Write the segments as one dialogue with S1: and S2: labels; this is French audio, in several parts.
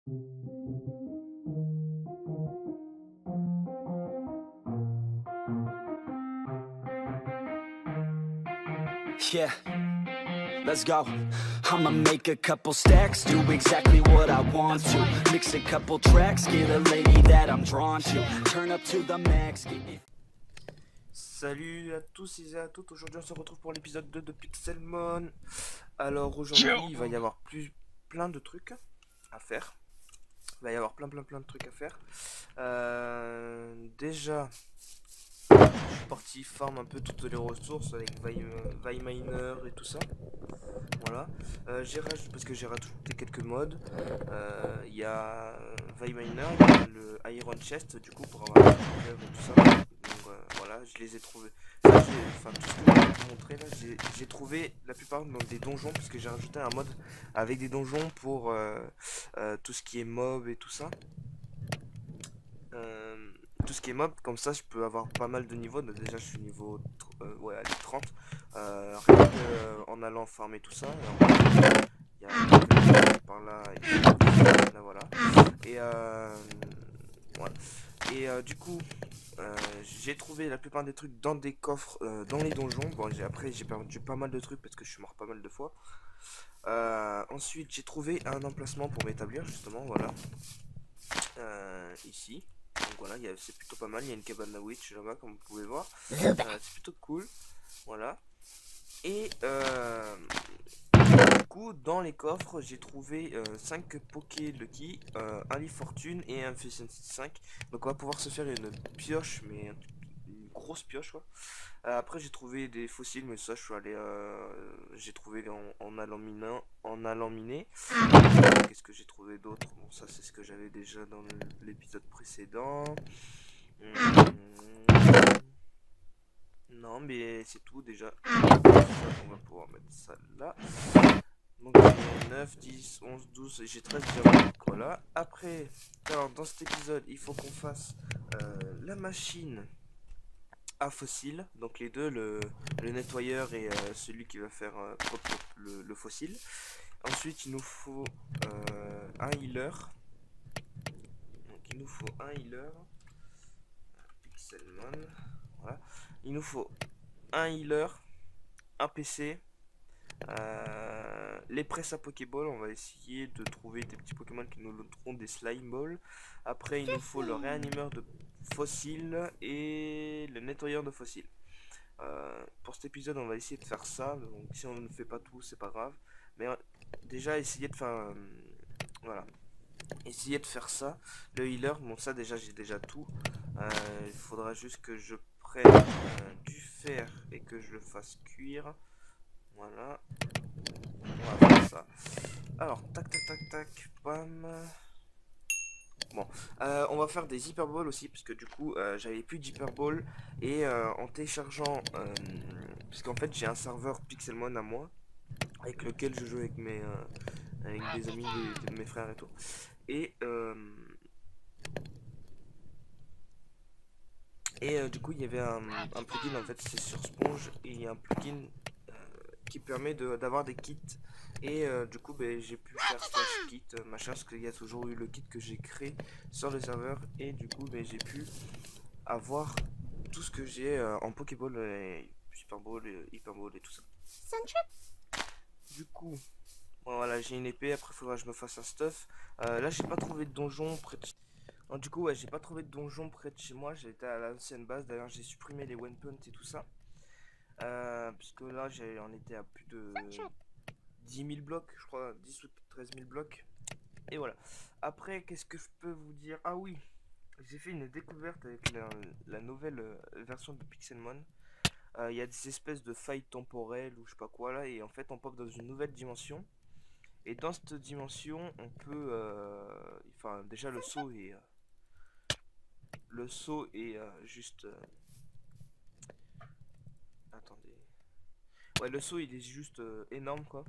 S1: Yeah, let's go. I'ma make a couple stacks, do exactly what I want to. Mix a couple tracks, get a lady that I'm drawn to. Turn up to the max.
S2: Salut à tous et à toutes, aujourd'hui on se retrouve pour l'épisode 2 de Pixelmon. Alors aujourd'hui il va y avoir plein de trucs à faire. Il va y avoir plein de trucs à faire. Déjà, je suis parti farm un peu toutes les ressources avec Viminer et tout ça. Voilà. J'ai rajouté, parce que j'ai rajouté quelques mods. Il y a Viminer, il y a le Iron Chest du coup pour avoir et tout ça. Donc voilà, je les ai trouvés. Ça, enfin, tout ce que je vais vous montrer là, j'ai trouvé la plupart dans des donjons, parce que j'ai rajouté un mode avec des donjons pour tout ce qui est mob et tout ça. Tout ce qui est mob, comme ça je peux avoir pas mal de niveaux. Donc, déjà je suis niveau ouais, allez, 30 rien que, en allant farmer tout ça. Il y a quelques par là et là, voilà. Et voilà. Et du coup j'ai trouvé la plupart des trucs dans des coffres dans les donjons. Bon, après j'ai perdu pas mal de trucs parce que je suis mort pas mal de fois. Ensuite j'ai trouvé un emplacement pour m'établir justement, voilà. Ici. Donc voilà, c'est plutôt pas mal. Il y a une cabane à witch là-bas, comme vous pouvez voir. C'est plutôt cool. Voilà. Et du coup, dans les coffres, j'ai trouvé 5 Poké Lucky, un Lit Fortune et un Efficiency 5. Donc on va pouvoir se faire une pioche, mais une grosse pioche, quoi. Après j'ai trouvé des fossiles, mais ça je suis allé j'ai trouvé en allant miner. Qu'est-ce que j'ai trouvé d'autre? Bon, ça c'est ce que j'avais déjà dans l'épisode précédent. Non, mais c'est tout déjà. On va pouvoir mettre ça là. Donc j'ai 9, 10, 11, 12, j'ai 13 diamants. Voilà. Après, alors dans cet épisode, il faut qu'on fasse la machine à fossile, donc les deux, le nettoyeur et celui qui va faire le fossile. Ensuite il nous faut un healer, donc il nous faut un healer Pixelmon, voilà. Il nous faut un healer, un PC, les presses à Pokéball. On va essayer de trouver des petits Pokémon qui nous donneront des Slime Balls. Après il nous faut le réanimeur de fossiles et le nettoyeur de fossiles. Pour cet épisode on va essayer de faire ça, donc si on ne fait pas tout c'est pas grave, mais déjà essayer de faire voilà, essayer de faire ça. Le healer, bon ça déjà j'ai déjà tout, il faudra juste que je prenne du fer et que je le fasse cuire. Voilà, on va faire ça. Alors tac, bam. Bon, on va faire des hyperballs aussi, parce que du coup j'avais plus d'hyperball, et en téléchargeant, parce qu'en fait j'ai un serveur Pixelmon à moi, avec lequel je joue avec avec des amis de mes frères et tout, et du coup il y avait un plugin, en fait c'est sur Sponge, et il y a un plugin qui permet d'avoir des kits. Et du coup j'ai pu faire slash kit machin, parce qu'il y a toujours eu le kit que j'ai créé sur le serveur, et du coup j'ai pu avoir tout ce que j'ai en Pokéball et Super Ball et Hyper Ball et tout ça. Du coup bon, voilà, j'ai une épée. Après faudra que je me fasse un stuff. Là j'ai pas trouvé de donjon près de... Alors, du coup ouais, j'ai pas trouvé de donjon près de chez moi. J'étais à l'ancienne base, d'ailleurs j'ai supprimé les one point et tout ça, puisque là on était à plus de 10 000 blocs, je crois, 10 ou 13 000 blocs. Et voilà. Après, qu'est-ce que je peux vous dire? Ah oui, j'ai fait une découverte avec la nouvelle version de Pixelmon. Il y a des espèces de failles temporelles ou je sais pas quoi là, et en fait on pop dans une nouvelle dimension. Et dans cette dimension, on peut, enfin déjà le saut est juste, attendez, ouais, le saut il est juste énorme quoi.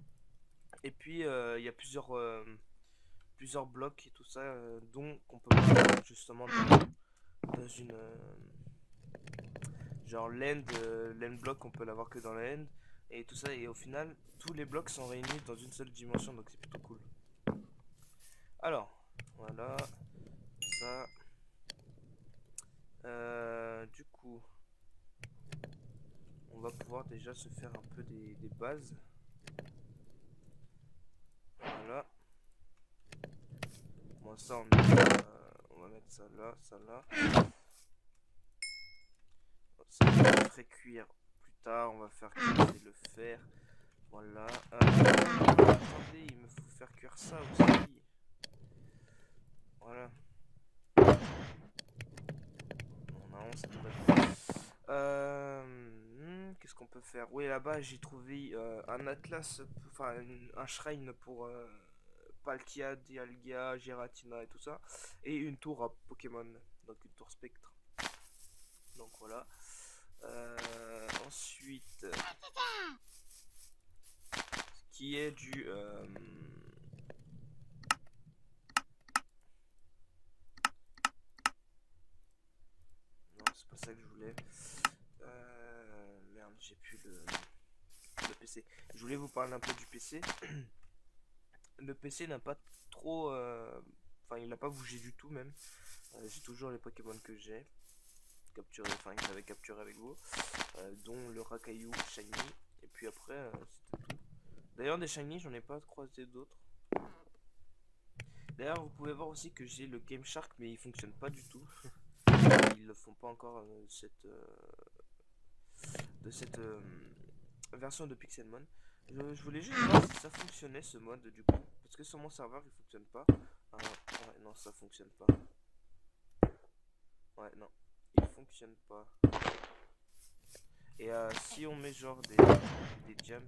S2: Et puis il y a plusieurs blocs et tout ça, dont qu'on peut pas justement dans une genre l'end block, on peut l'avoir que dans la end et tout ça, et au final tous les blocs sont réunis dans une seule dimension, donc c'est plutôt cool. Alors Voilà. Ça. Du coup, on va pouvoir déjà se faire un peu des bases. Voilà. Bon, ça, on va mettre ça là, ça là. Ça, on va faire cuire plus tard. On va faire cuire le fer. Voilà. Attendez, il me faut faire cuire ça aussi. Voilà. Non, ça devrait être. Qu'est-ce qu'on peut faire? Oui, là-bas, j'ai trouvé un atlas, enfin un shrine pour Palkia, Dialga, Giratina et tout ça. Et une tour à Pokémon, donc une tour spectre. Donc voilà. Ensuite, ce qui est du... Non, c'est pas ça que je voulais. Merde, j'ai plus le PC. Je voulais vous parler un peu du PC. Le PC n'a pas trop... Enfin, il n'a pas bougé du tout même. J'ai toujours les Pokémon que j'ai capturé, enfin que j'avais capturé avec vous, dont le Rakayu Shiny. Et puis après, c'était tout. D'ailleurs, des Shiny, j'en ai pas croisé d'autres. D'ailleurs, vous pouvez voir aussi que j'ai le Game Shark, mais il fonctionne pas du tout. Ils le font pas encore de cette version de Pixelmon. Je voulais juste voir si ça fonctionnait ce mode du coup, parce que sur mon serveur il fonctionne pas. Ouais, non, ça fonctionne pas. Ouais, non, il fonctionne pas. Et si on met genre des gems.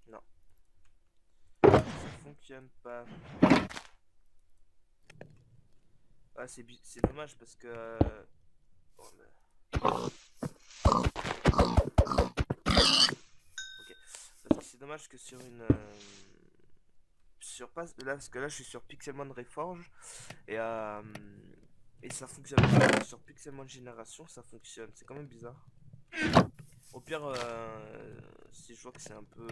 S2: Non, ça fonctionne pas. Ah, c'est dommage parce que. Oh, ok. Parce que c'est dommage que sur une. Sur pas là, parce que là je suis sur Pixelmon Reforge et ça fonctionne pas. Sur Pixelmon Génération ça fonctionne. C'est quand même bizarre. Au pire, si je vois que c'est un peu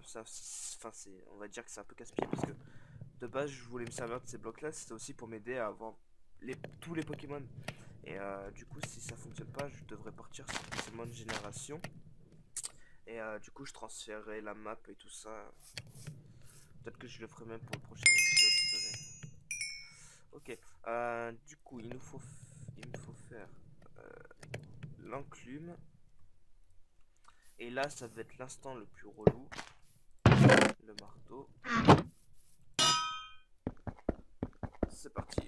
S2: ça, enfin c'est, on va dire que c'est un peu casse-pied parce que de base je voulais me servir de ces blocs là, c'était aussi pour m'aider à avoir tous les Pokémon. Et du coup si ça fonctionne pas, je devrais partir sur Pokémon Génération. Et du coup je transférerai la map et tout ça. Peut-être que je le ferai même pour le prochain épisode, vous savez. Ok, du coup il me faut faire l'enclume. Et là ça va être l'instant le plus relou. Le marteau. C'est parti.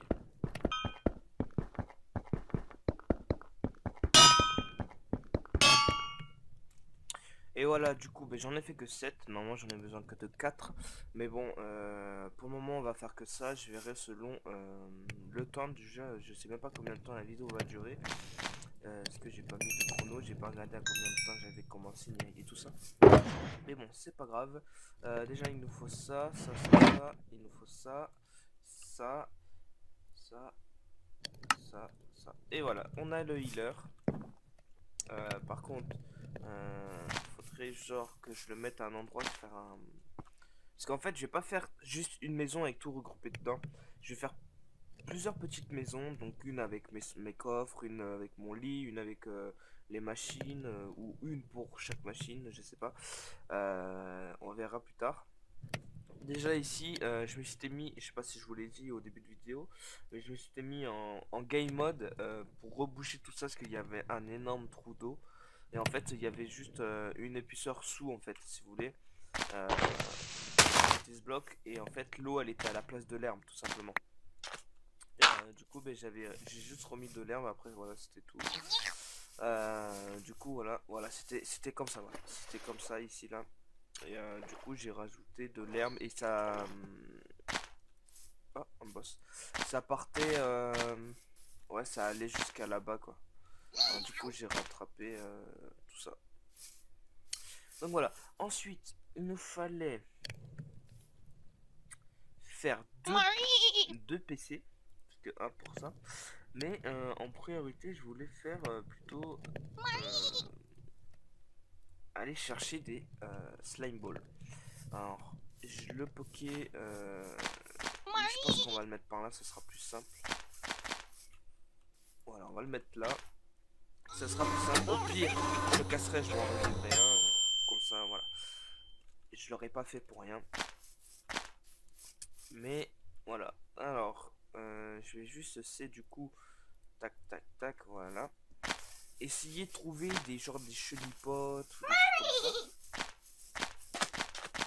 S2: Et voilà, du coup, j'en ai fait que 7. Normalement, j'en ai besoin que de 4. Mais bon, pour le moment, on va faire que ça. Je verrai selon le temps du jeu. Je sais même pas combien de temps la vidéo va durer. Parce que j'ai pas mis de chrono. J'ai pas regardé à combien de temps j'avais commencé et tout ça. Mais bon, c'est pas grave. Déjà, il nous faut ça, ça, ça, ça. Il nous faut ça, ça, ça, ça, ça. Et voilà, on a le healer. Par contre, faudrait genre que je le mette à un endroit, faire un... Parce qu'en fait, je vais pas faire juste une maison avec tout regroupé dedans. Je vais faire plusieurs petites maisons, donc une avec mes coffres, une avec mon lit, une avec les machines, ou une pour chaque machine, je sais pas. On verra plus tard. Déjà ici, je me suis mis, je sais pas si je vous l'ai dit au début de vidéo, mais je me suis mis en game mode pour reboucher tout ça parce qu'il y avait un énorme trou d'eau. Et en fait, il y avait juste une épaisseur sous en fait, si vous voulez. C'était ce bloc et en fait l'eau elle était à la place de l'herbe tout simplement. Et, du coup, j'ai juste remis de l'herbe après, voilà, c'était tout. Du coup, voilà, c'était comme ça, voilà. C'était comme ça ici là. Et du coup j'ai rajouté de l'herbe et ça... Oh, un boss. Ça partait... Ouais, ça allait jusqu'à là-bas quoi. Alors, du coup j'ai rattrapé tout ça. Donc voilà. Ensuite, il nous fallait faire deux PC. Parce que un pour ça. Mais en priorité je voulais faire plutôt... aller chercher des slime balls. Alors, le poké, je pense qu'on va le mettre par là, ce sera plus simple. Voilà, on va le mettre là. Ça sera plus simple. Au pire, je casserai, je m'en reviendrai un. Comme ça, voilà. Je l'aurais pas fait pour rien. Mais voilà. Alors, je vais juste essayer du coup. Tac, tac, tac, voilà. Essayer de trouver des genres des chenipotes ou des trucs comme ça.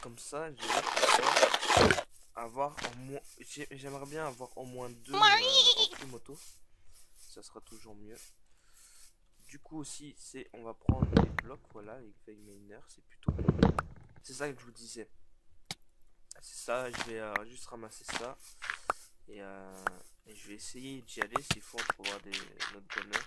S2: Comme ça, je vais pouvoir avoir au moins. J'aimerais bien avoir au moins 2 en moto. Ça sera toujours mieux. Du coup aussi, c'est on va prendre des blocs, voilà, avec Veil Miner, c'est plutôt bon. C'est ça que je vous disais. C'est ça, je vais juste ramasser ça. Et je vais essayer d'y aller s'il faut pour avoir notre bonheur.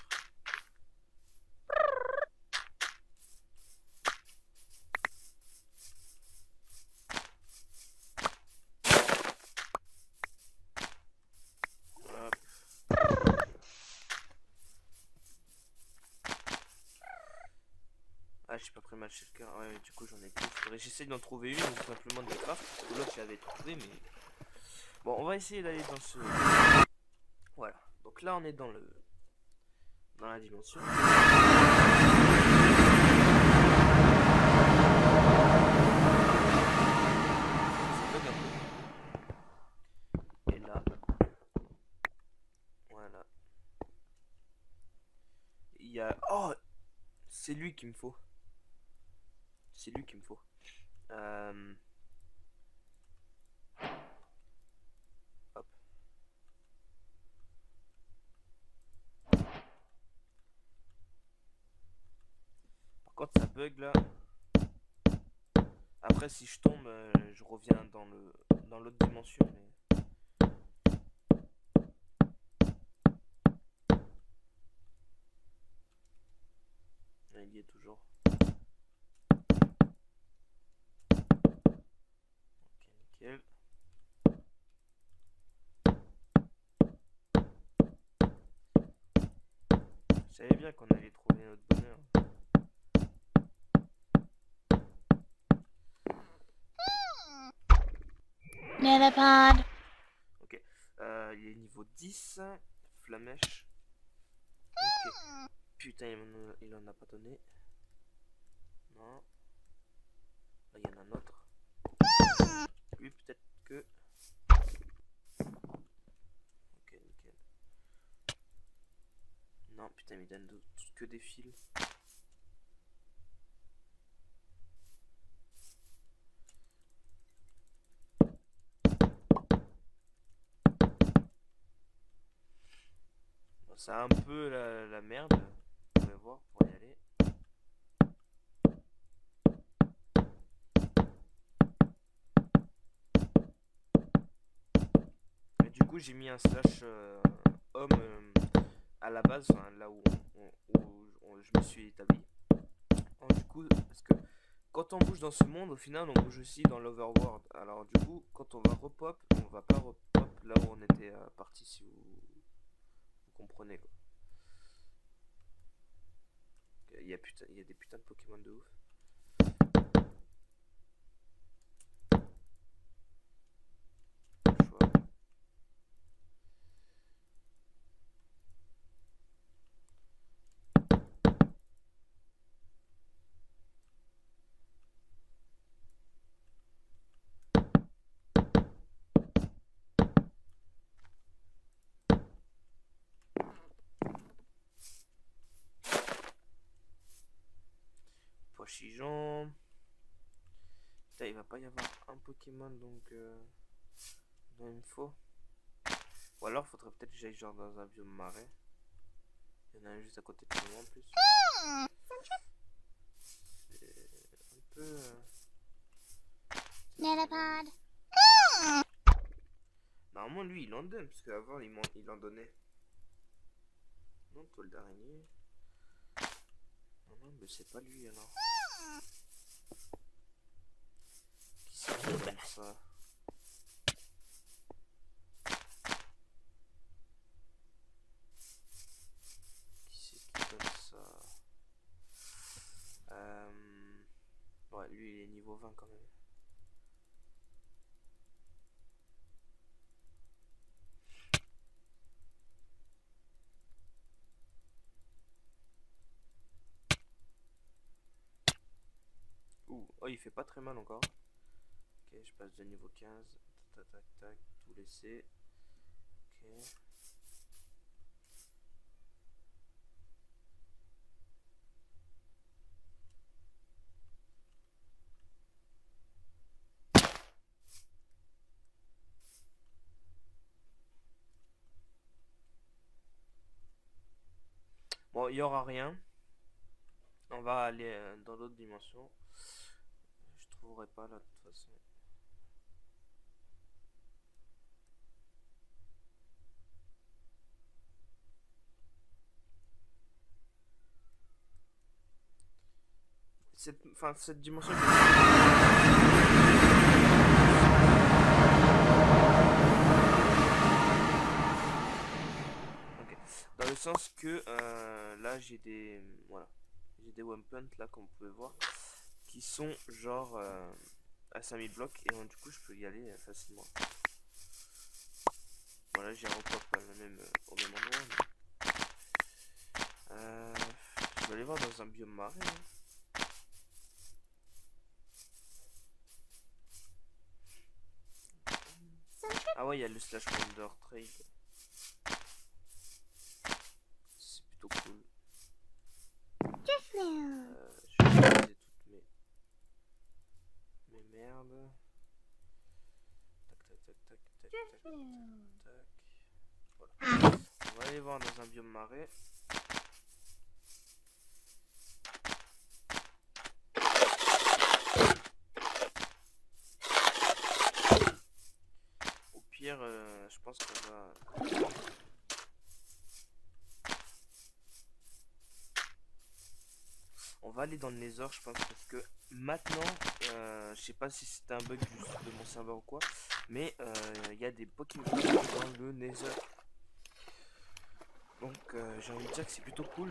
S2: Hop. Ah, j'ai pas pris ma shulker. Ouais, du coup, j'en ai plus. Faudrait que j'essaye d'en trouver une ou simplement de les craft. L'autre, j'avais trouvé, mais. Bon, on va essayer d'aller dans ce. Voilà. Donc là, on est dans la dimension. Et là. Voilà. Il y a. Oh! C'est lui qu'il me faut. C'est lui qu'il me faut. Hop. Par contre, ça bug là. Après, si je tombe, je reviens dans l'autre dimension. Mais il y est toujours. Ok, nickel. Je savais bien qu'on allait trouver notre bonheur.
S3: Metapod.
S2: Ok. Il est niveau 10. Flamèche. Ok. Putain, il en a pas donné. Non. Là, il y en a un autre. Lui, peut-être que. Ok, nickel. Non, putain, il me donne que des fils. Bon, c'est un peu la merde. Vous pouvez voir pour y aller. Mais du coup, j'ai mis un slash homme à la base, enfin, là où je me suis établi. Alors, du coup, parce que quand on bouge dans ce monde, au final, on bouge aussi dans l'overworld. Alors, du coup, quand on va repop, on va pas repop là où on était parti, si vous comprenez quoi. Il y a des putains de Pokémon de ouf. Choix. Pochigeon. Putain, il va pas y avoir un Pokémon donc dont il me faut. Ou alors faudrait peut-être que j'aille genre dans un biome marais. Il y en a un juste à côté de chez moi en plus. C'est un peu.
S3: Metapod.
S2: Normalement lui il en donne parce qu'avant il en donnait. Non, toile d'araignée. Non, mais c'est pas lui alors. Qui c'est qui donne ça? Qui c'est qui donne ça? Ouais, lui il est niveau 20 quand même. Ouh, oh il fait pas très mal encore. Ok, je passe de niveau 15. Tac tac tac, tout laisser. Ok. Bon, il y aura rien. On va aller dans d'autres dimensions. Je trouverai pas là de toute façon. Cette dimension. Ok. Dans le sens que là j'ai des voilà, j'ai des one point là comme vous pouvez voir qui sont genre à 5000 blocs et donc, du coup je peux y aller facilement. Voilà, j'ai repop au même endroit. Mais, je vais aller voir dans un biome marais. Hein. Ah ouais, il y a le slash wonder trade. C'est plutôt cool. Je vais utiliser toutes mes merdes. Tac tac tac tac tac tac tac tac. Voilà. On va aller voir dans un biome marais. Au pire, je pense qu'on va. On va aller dans le Nether, je pense, parce que maintenant, je sais pas si c'est un bug juste de mon serveur ou quoi, mais il y a des Pokémon dans le Nether. Donc j'ai envie de dire que c'est plutôt cool.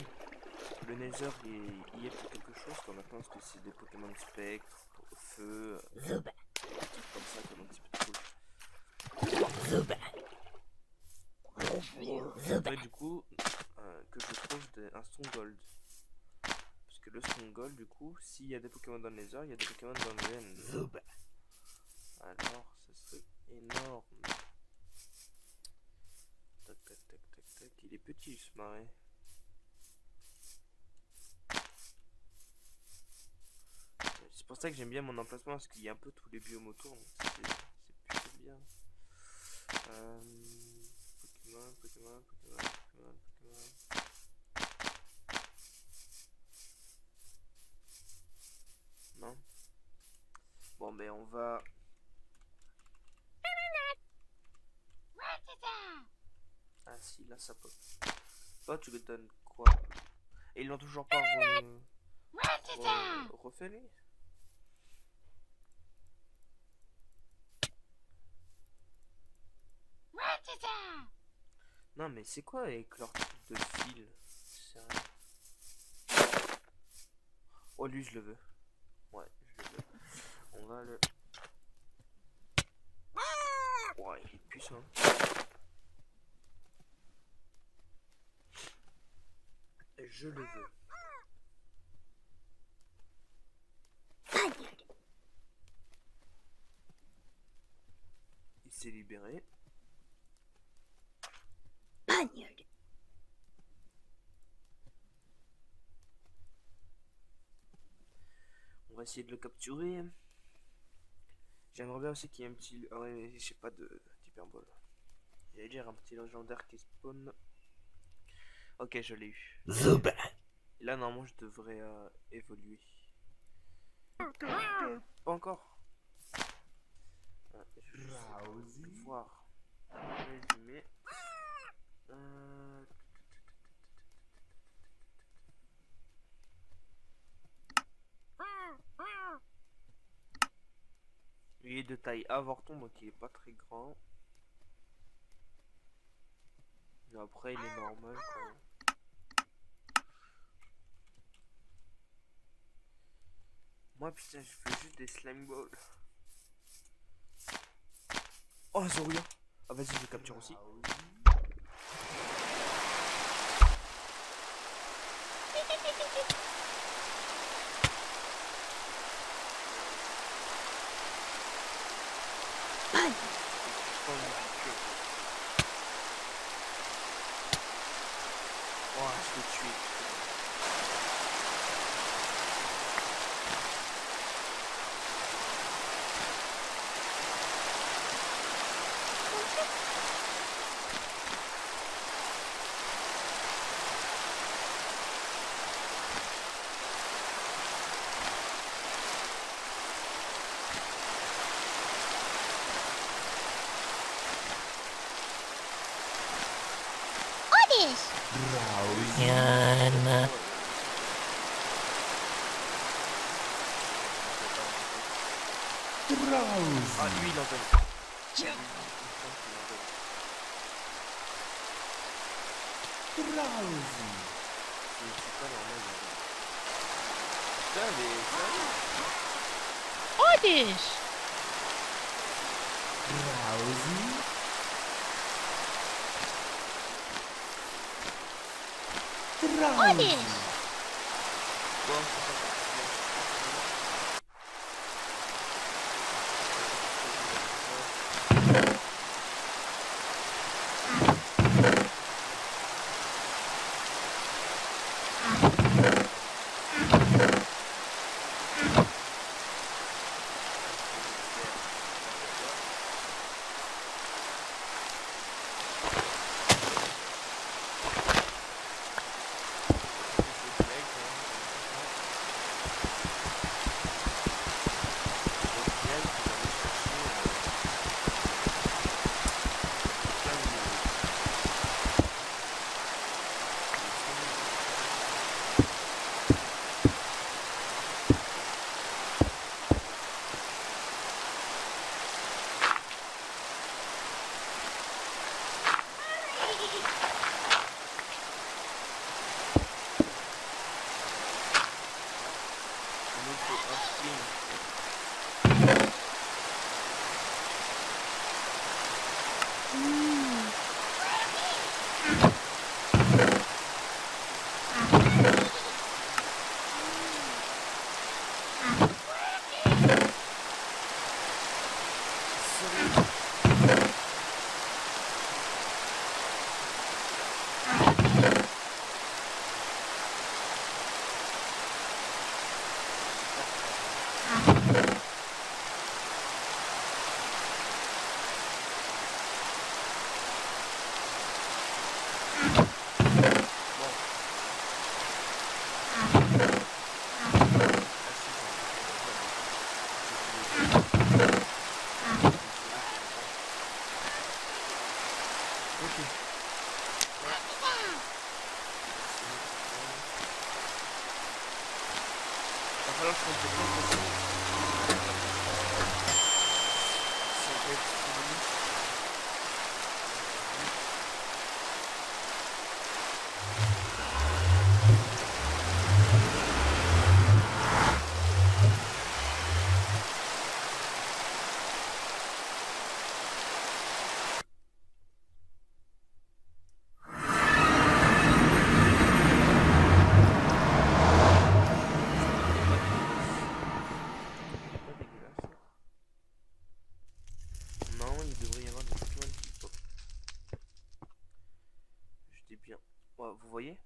S2: Le Nether il y est pour quelque chose, quoi, maintenant, parce que c'est des Pokémon spectre, feu, des trucs comme ça, quoi, donc c'est plutôt cool. Faudrait du coup que je trouve un Stronghold. Parce que le Stronghold, du coup, s'il y a des Pokémon dans le Nether, il y a des Pokémon dans le End. Alors, ça serait énorme. Tac, tac, tac, tac, tac. Il est petit, ce marais. C'est pour ça que j'aime bien mon emplacement, parce qu'il y a un peu tous les biomes autour. C'est plutôt bien. Pokémon, Pokémon, Pokémon, Pokémon, Pokémon. Non. Bon, ben on va... Ah si, là ça pop. Toi, tu le donnes quoi? Et ils l'ont toujours pas refait, lui? Non, mais c'est quoi avec leur truc de fil? Sérieux. Oh, lui, je le veux. Ouais, je le veux. On va le... Ouais, il est puissant. Je le veux. Il s'est libéré. On va essayer de le capturer. J'aimerais bien aussi qu'il y ait un petit... Ah ouais, je sais pas d'hyperbole. J'allais dire un petit légendaire qui spawn. Ok, je l'ai eu. Et là, normalement, je devrais évoluer. Pas encore. Je vais voir. Résumer. Il est de taille avorton, donc il est pas très grand. Et après, il est normal, quoi. Moi putain, je fais juste des slime balls. Oh, un Zoria. Ah, vas-y, je le capture aussi. Oh, je l'ai tué.
S3: Oddish! Yan.
S2: Ah, lui, il en donne. C'est pas normal, il en donne. Putain, mais sérieux?
S3: Oddish! Oddish!
S2: Bon, non, il devrait y avoir des Pokémon qui pop. Je dis bien. Ouais, vous voyez?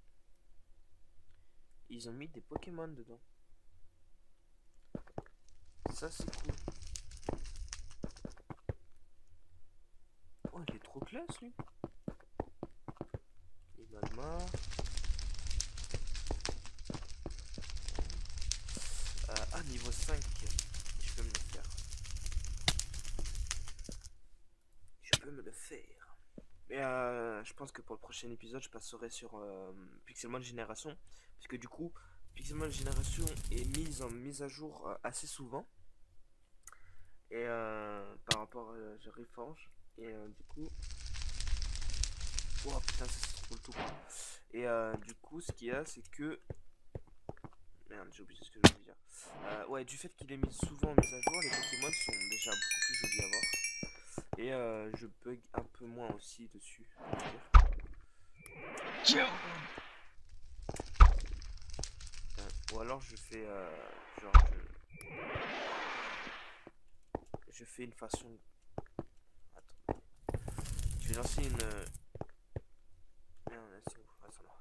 S2: Ils ont mis des Pokémon dedans. Ça, c'est cool. Oh, il est trop classe, lui. Et magma. Ah, niveau 5. Je peux me le faire. Je peux me le faire. Mais je pense que pour le prochain épisode, je passerai sur Pixelmon Génération. Parce que du coup, Pixelmon Génération est mise à jour assez souvent. Et par rapport à Reforge. Et du coup. Oh putain, ça c'est trop le tout. Et du coup, ce qu'il y a, c'est que Merde, j'ai oublié ce que je voulais dire. Ouais, du fait qu'il est mis souvent en mise à jour, les Pokémon sont déjà beaucoup plus jolis à voir. Et je bug un peu moins aussi dessus. On va dire. Ou alors je fais genre je fais une façon. Attends. Je vais lancer une. Merde, c'est où? Ah, ça va.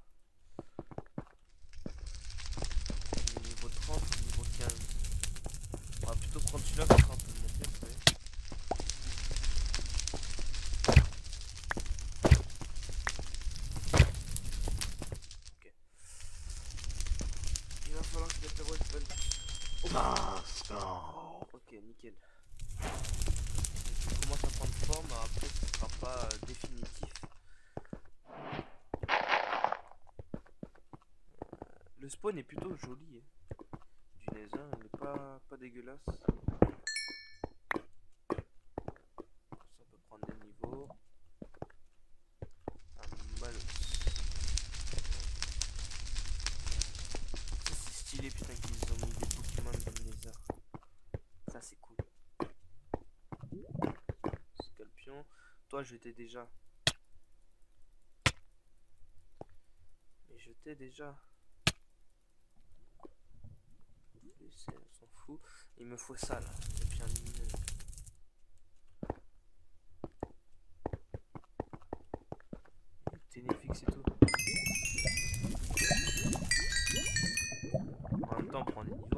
S2: Niveau 30 ou niveau 15. On va plutôt prendre celui-là qui sera un peu monté, vous savez. Ok. Il va falloir que je mette le Westfall. Ok, nickel. Il commence à prendre forme, après ce sera pas définitif. Le spawn est plutôt joli. Du Nether, il n'est pas dégueulasse. Ça peut prendre des niveaux. Un malus. Ça c'est stylé putain qu'ils ont mis des Pokémon dans le Nether. Ça c'est cool. Scorpion. Toi je t'ai déjà. Mais je t'ai déjà. On s'en fout. Il me faut ça là. Et puis un lumineux. Ténéfix et tout. En même temps on prend des niveaux.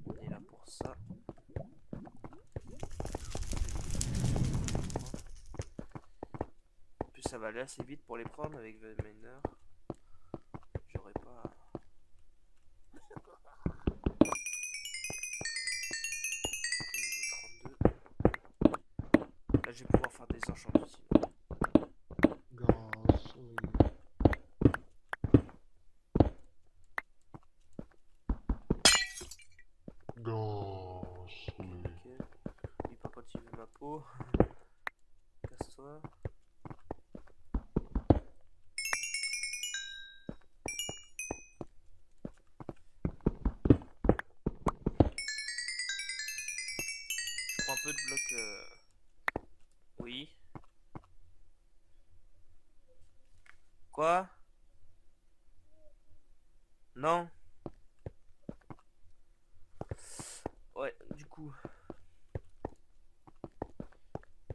S2: On est là pour ça. En plus ça va aller assez vite pour les prendre avec le miner. J'aurais pas. Là, je vais pouvoir faire des enchantements aussi. Ok. Oui, papa, tu veux ma peau? Casse-toi. Je prends un peu de bloc. Oui. Quoi? Non? Ouais, du coup.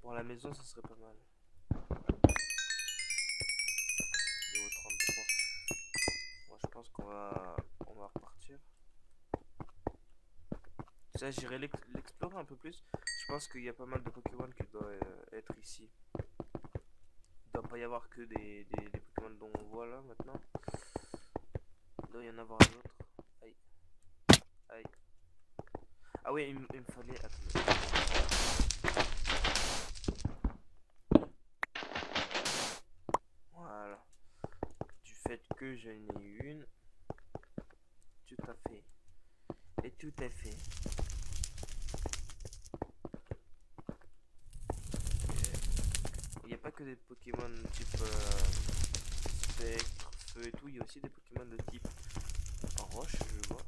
S2: Pour la maison, ça serait pas mal. Niveau 33. Moi, je pense qu'on va repartir. Ça, j'irai l'explorer un peu plus. Je pense qu'il y a pas mal de Pokémon qui doivent être ici. Il doit pas y avoir que des Pokémon dont on voit là maintenant. Il doit y en avoir d'autres. Aïe. Aïe. Ah oui, il me fallait. Attends. Voilà. Du fait que j'en ai une. Tout à fait. Et tout à fait. Il n'y a pas que des Pokémon type spectre, feu et tout, il y a aussi des Pokémon de type roche, je vois.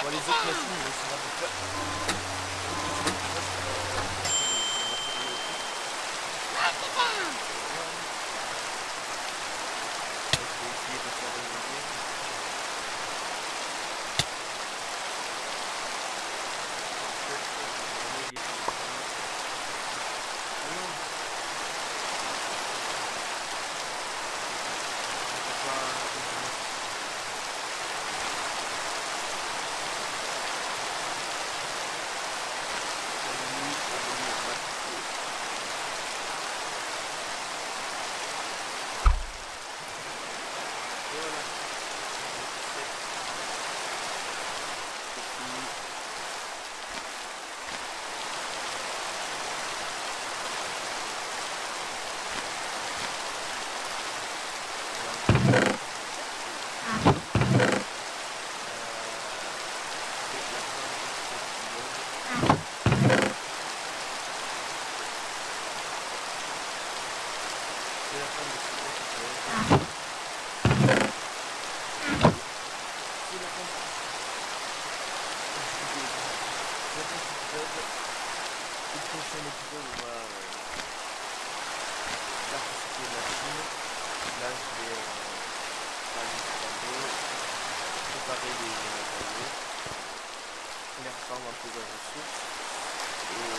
S2: Bon, les autres machines, ils sont un peu peur. Je vais essayer de faire remonter. Prochain épisode, on va faire tout ce qui est machine. Là, je vais aller préparer les matériaux, les reprendre un peu de ressources et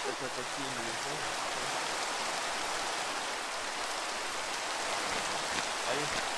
S2: peut-être attaquer une maison. Allez.